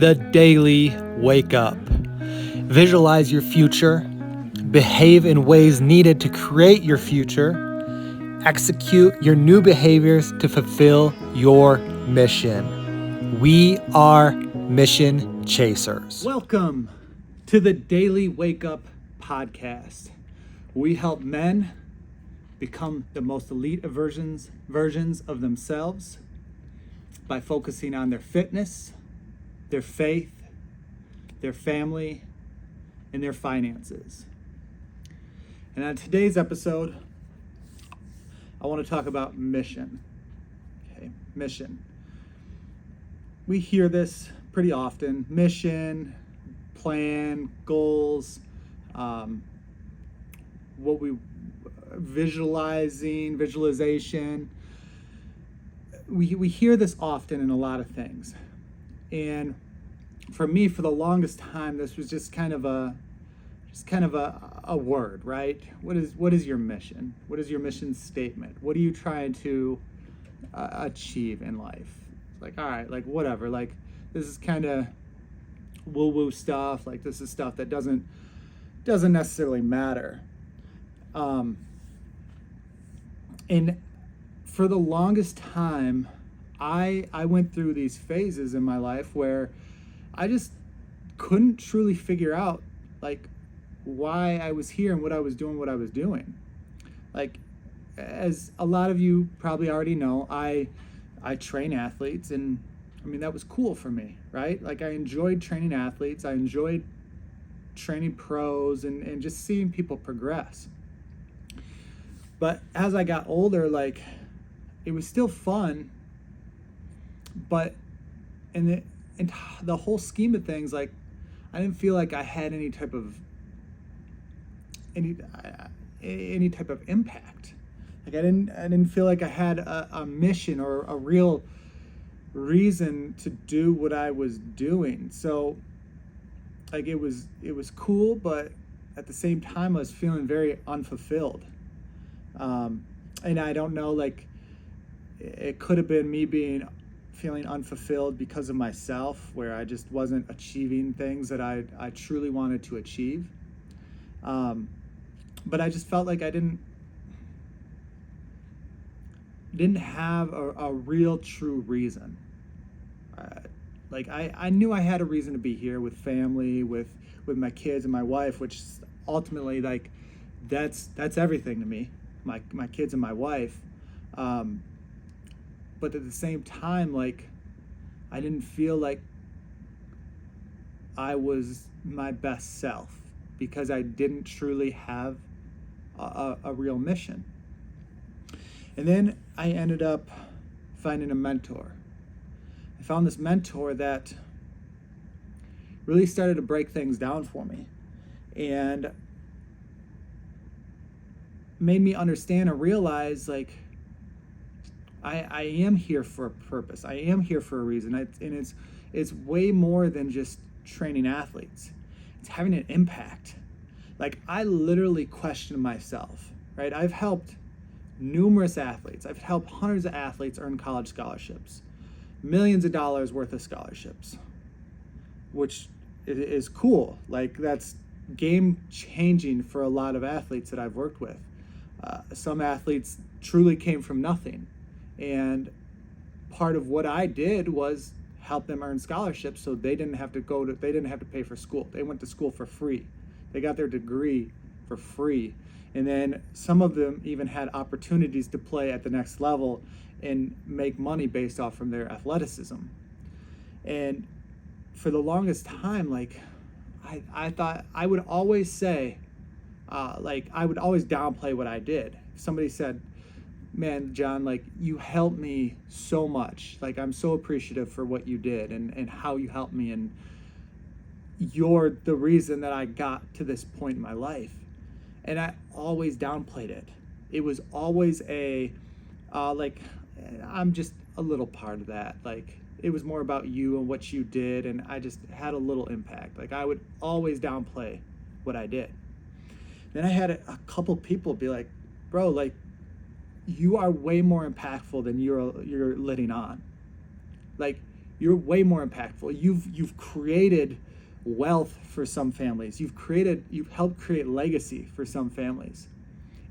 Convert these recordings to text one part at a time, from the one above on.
The Daily Wake Up. Visualize your future, behave in ways needed to create your future, execute your new behaviors to fulfill your mission. We are mission chasers. Welcome to the Daily Wake Up podcast. We help men become the most elite versions of themselves by focusing on their fitness, their faith, their family, and their finances. And on today's episode, I want to talk about mission. Okay, mission. We hear this pretty often: mission, plan, goals, visualization. We hear this often in a lot of things. And for me, for the longest time, this was just kind of a word, right? What is your mission? What is your mission statement? What are you trying to achieve in life? Like, all right, like whatever. Like, this is kind of woo-woo stuff. Like, this is stuff that doesn't necessarily matter. And for the longest time, I went through these phases in my life where I just couldn't truly figure out like why I was here and what I was doing. Like, as a lot of you probably already know, I train athletes, and I mean, that was cool for me, right? Like, I enjoyed training athletes. I enjoyed training pros and just seeing people progress. But as I got older, like, it was still fun, but in the whole scheme of things, like, I didn't feel like I had any type of impact. Like, I didn't feel like I had a mission or a real reason to do what I was doing. So, like, it was cool, but at the same time, I was feeling very unfulfilled. And I don't know, like, it could have been me feeling unfulfilled because of myself, where I just wasn't achieving things that I truly wanted to achieve. But I just felt like I didn't have a real true reason. Like, I knew I had a reason to be here with family, with my kids and my wife, which ultimately, like, that's everything to me, my kids and my wife. But at the same time, like, I didn't feel like I was my best self because I didn't truly have a real mission. And then I ended up finding a mentor. I found this mentor that really started to break things down for me and made me understand and realize, like, I am here for a purpose. I am here for a reason. And it's way more than just training athletes. It's having an impact. Like, I literally questioned myself, right? I've helped numerous athletes. I've helped hundreds of athletes earn college scholarships, millions of dollars worth of scholarships, which is cool. Like, that's game changing for a lot of athletes that I've worked with. Some athletes truly came from nothing. And part of what I did was help them earn scholarships so they didn't have to pay for school. They went to school for free. They got their degree for free. And then some of them even had opportunities to play at the next level and make money based off from their athleticism. And for the longest time, like, I thought I would always say, I would always downplay what I did. If somebody said, man, John, like, you helped me so much. Like, I'm so appreciative for what you did and how you helped me. And you're the reason that I got to this point in my life. And I always downplayed it. It was always like, I'm just a little part of that. Like, it was more about you and what you did. And I just had a little impact. Like, I would always downplay what I did. Then I had a couple people be like, bro, like, you are way more impactful than you're letting on. Like, you're way more impactful. You've created wealth for some families. You've helped create legacy for some families.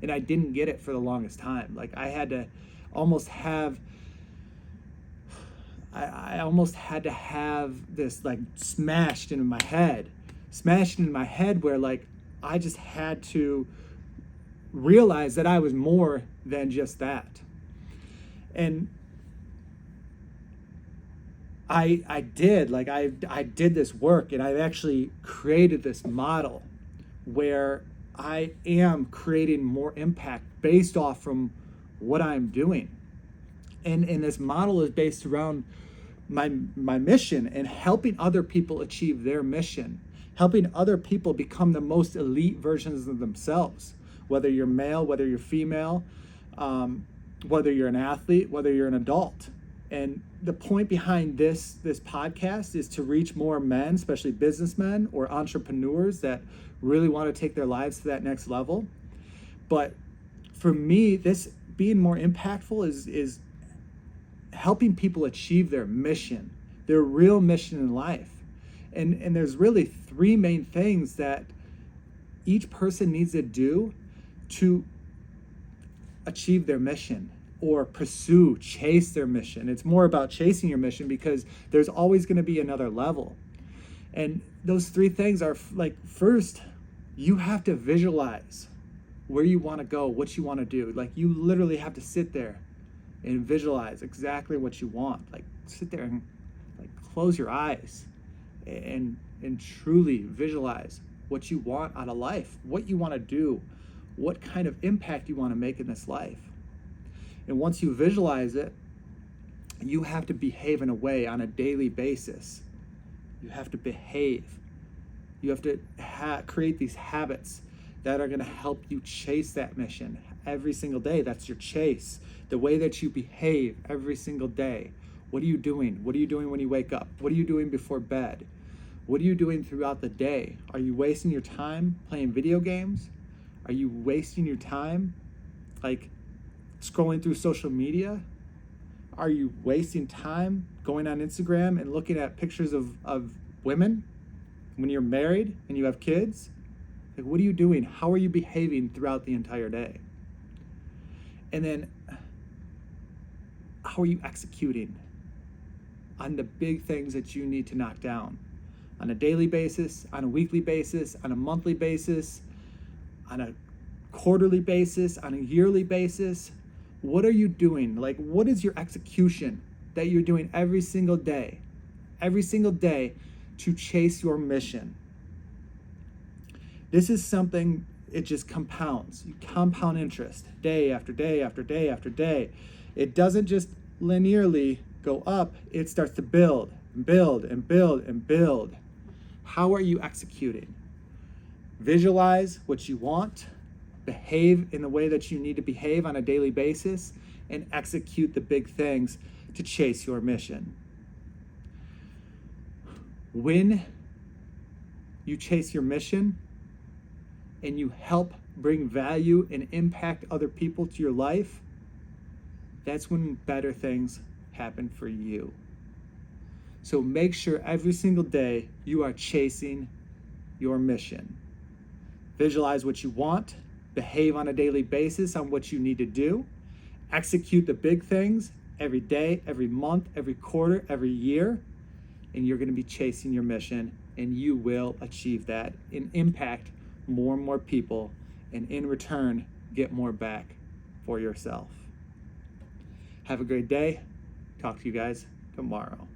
And I didn't get it for the longest time. Like I had to almost have I almost had to have this like smashed into my head where like I just had to realize that I was more than just that. And I did this work, and I've actually created this model where I am creating more impact based off from what I'm doing. And this model is based around my mission and helping other people achieve their mission, helping other people become the most elite versions of themselves, whether you're male, whether you're female, whether you're an athlete, whether you're an adult. And the point behind this podcast is to reach more men, especially businessmen or entrepreneurs that really want to take their lives to that next level. But for me, this being more impactful is helping people achieve their mission, their real mission in life. And there's really three main things that each person needs to do to achieve their mission or chase their mission. It's more about chasing your mission because there's always going to be another level. And those three things are like, first, you have to visualize where you want to go, what you want to do. Like you literally have to sit there and visualize exactly what you want. Like sit there and like close your eyes and truly visualize what you want out of life, what you want to do, what kind of impact you want to make in this life. And once you visualize it, you have to behave in a way on a daily basis. You have to behave. You have to create these habits that are going to help you chase that mission every single day. That's your chase. The way that you behave every single day. What are you doing? What are you doing when you wake up? What are you doing before bed? What are you doing throughout the day? Are you wasting your time playing video games? Are you wasting your time like scrolling through social media? Are you wasting time going on Instagram and looking at pictures of women when you're married and you have kids? Like, what are you doing? How are you behaving throughout the entire day? And then, how are you executing on the big things that you need to knock down on a daily basis, on a weekly basis, on a monthly basis, on a quarterly basis, on a yearly basis? What are you doing? Like, what is your execution that you're doing every single day to chase your mission? This is something, it just compounds. You compound interest day after day after day after day. It doesn't just linearly go up, it starts to build and build and build and build. How are you executing? Visualize what you want, behave in the way that you need to behave on a daily basis, and execute the big things to chase your mission. When you chase your mission and you help bring value and impact other people to your life, that's when better things happen for you. So make sure every single day you are chasing your mission. Visualize what you want, behave on a daily basis on what you need to do, execute the big things every day, every month, every quarter, every year, and you're going to be chasing your mission, and you will achieve that and impact more and more people, and in return, get more back for yourself. Have a great day. Talk to you guys tomorrow.